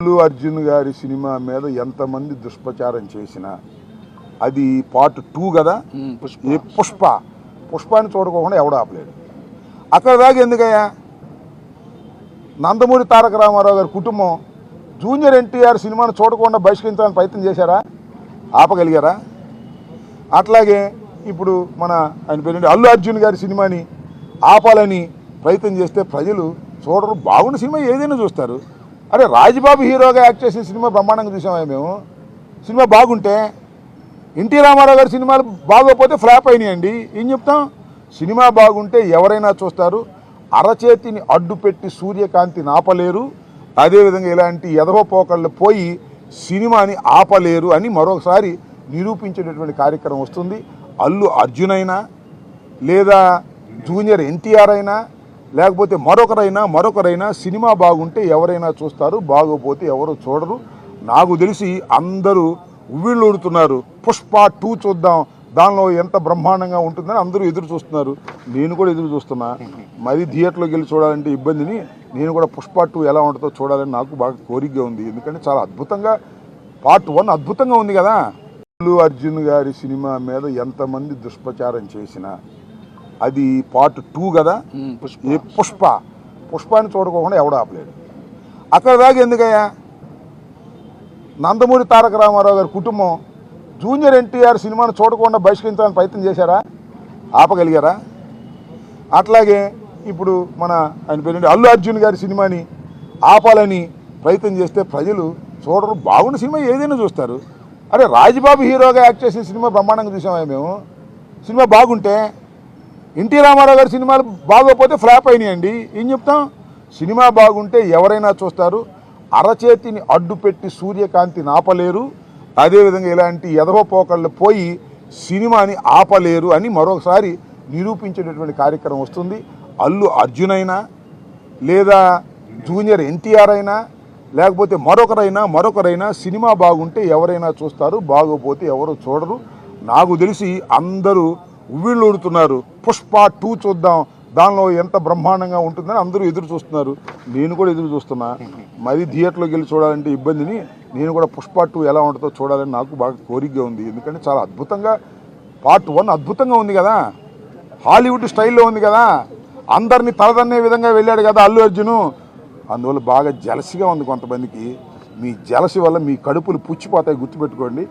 అల్లు అర్జున్ గారి సినిమా మీద ఎంతమంది దుష్ప్రచారం చేసినా అది పార్ట్ 2 కదా. పుష్పాన్ని చూడకోకుండా ఎవడు ఆపలేడు. అక్కడ దాకా ఎందుకయ్యా? నందమూరి తారక రామారావు గారి కుటుంబం జూనియర్ ఎన్టీఆర్ సినిమాను చూడకుండా బహిష్కరించాలని ప్రయత్నం చేశారా? ఆపగలిగారా? అట్లాగే ఇప్పుడు ఆయన పేరు అల్లు అర్జున్ గారి సినిమాని ఆపాలని ప్రయత్నం చేస్తే ప్రజలు చూడరు. బాగున్న సినిమా ఏదైనా చూస్తారు. అరే రాజ్బాబు హీరోగా యాక్ట్ చేసిన సినిమా బ్రహ్మాండంగా చూసామా మేము? సినిమా బాగుంటే, ఎన్టీ రామారావు గారి సినిమాలు బాగోకపోతే ఫ్లాప్ అయినాయండి. ఏం చెప్తాం? సినిమా బాగుంటే ఎవరైనా చూస్తారు. అరచేతిని అడ్డుపెట్టి సూర్యకాంతిని ఆపలేరు. అదేవిధంగా ఇలాంటి ఎదవపోకళ్ళు పోయి సినిమాని ఆపలేరు అని మరొకసారి నిరూపించేటటువంటి కార్యక్రమం వస్తుంది. అల్లు అర్జున్ అయినా లేదా జూనియర్ ఎన్టీఆర్ అయినా లేకపోతే మరొకరైనా సినిమా బాగుంటే ఎవరైనా చూస్తారు, బాగోపోతే ఎవరు చూడరు. నాకు తెలిసి అందరూ ఉవ్విళ్ళూరుతున్నారు. పుష్ప 2 చూద్దాం, దానిలో ఎంత బ్రహ్మాండంగా ఉంటుందని అందరూ ఎదురు చూస్తున్నారు. నేను కూడా ఎదురు చూస్తున్నా. మరి థియేటర్లోకి వెళ్ళి చూడాలంటే ఇబ్బందిని నేను కూడా పుష్ప 2 ఎలా ఉంటుందో చూడాలని నాకు బాగా కోరికగా ఉంది. ఎందుకంటే చాలా అద్భుతంగా పార్ట్ 1 అద్భుతంగా ఉంది కదా. అల్లు అర్జున్ గారి సినిమా మీద ఎంతమంది దుష్ప్రచారం చేసినా అది పార్ట్ 2 కదా. పుష్పాన్ని చూడకోకుండా ఎవడు ఆపలేడు. అక్కడ దాకా ఎందుకయ్యా? నందమూరి తారక రామారావు గారి కుటుంబం జూనియర్ ఎన్టీఆర్ సినిమాను చూడకుండా బహిష్కరించాలని ప్రయత్నం చేశారా? ఆపగలిగారా? అట్లాగే ఇప్పుడు ఆయన పేరు అల్లు అర్జున్ గారి సినిమాని ఆపాలని ప్రయత్నం చేస్తే ప్రజలు చూడరు. బాగున్న సినిమా ఏదైనా చూస్తారు. అరే రాజ్బాబు హీరోగా యాక్ట్ చేసిన సినిమా బ్రహ్మాండంగా చూసామా మేము? సినిమా బాగుంటే, ఎన్టీ రామారావు గారి సినిమాలు బాగోకపోతే ఫ్లాప్ అయినాయండి. ఏం చెప్తాం? సినిమా బాగుంటే ఎవరైనా చూస్తారు. అరచేతిని అడ్డుపెట్టి సూర్యకాంతిని ఆపలేరు. అదేవిధంగా ఇలాంటి ఎదవపోకళ్ళు పోయి సినిమాని ఆపలేరు అని మరొకసారి నిరూపించేటటువంటి కార్యక్రమం వస్తుంది. అల్లు అర్జున్ అయినా లేదా జూనియర్ ఎన్టీఆర్ అయినా లేకపోతే మరొకరైనా సినిమా బాగుంటే ఎవరైనా చూస్తారు, బాగోపోతే ఎవరు చూడరు. నాకు తెలిసి అందరూ ఉవ్విళ్ళూరుతున్నారు. పుష్ప 2 చూద్దాం, దానిలో ఎంత బ్రహ్మాండంగా ఉంటుందని అందరూ ఎదురు చూస్తున్నారు. నేను కూడా ఎదురు చూస్తున్నా. మరి థియేటర్లోకి వెళ్ళి చూడాలంటే ఇబ్బందిని నేను కూడా పుష్ప 2 ఎలా ఉంటుందో చూడాలని నాకు బాగా కోరికగా ఉంది. ఎందుకంటే చాలా అద్భుతంగా పార్ట్ 1 అద్భుతంగా ఉంది కదా. హాలీవుడ్ స్టైల్లో ఉంది కదా. అందరినీ తలదన్నే విధంగా వెళ్ళాడు కదా అల్లు అర్జును. అందువల్ల బాగా జలసిగా ఉంది కొంతమందికి. మీ జలసి వల్ల మీ కడుపులు పుచ్చిపోతాయి, గుర్తుపెట్టుకోండి.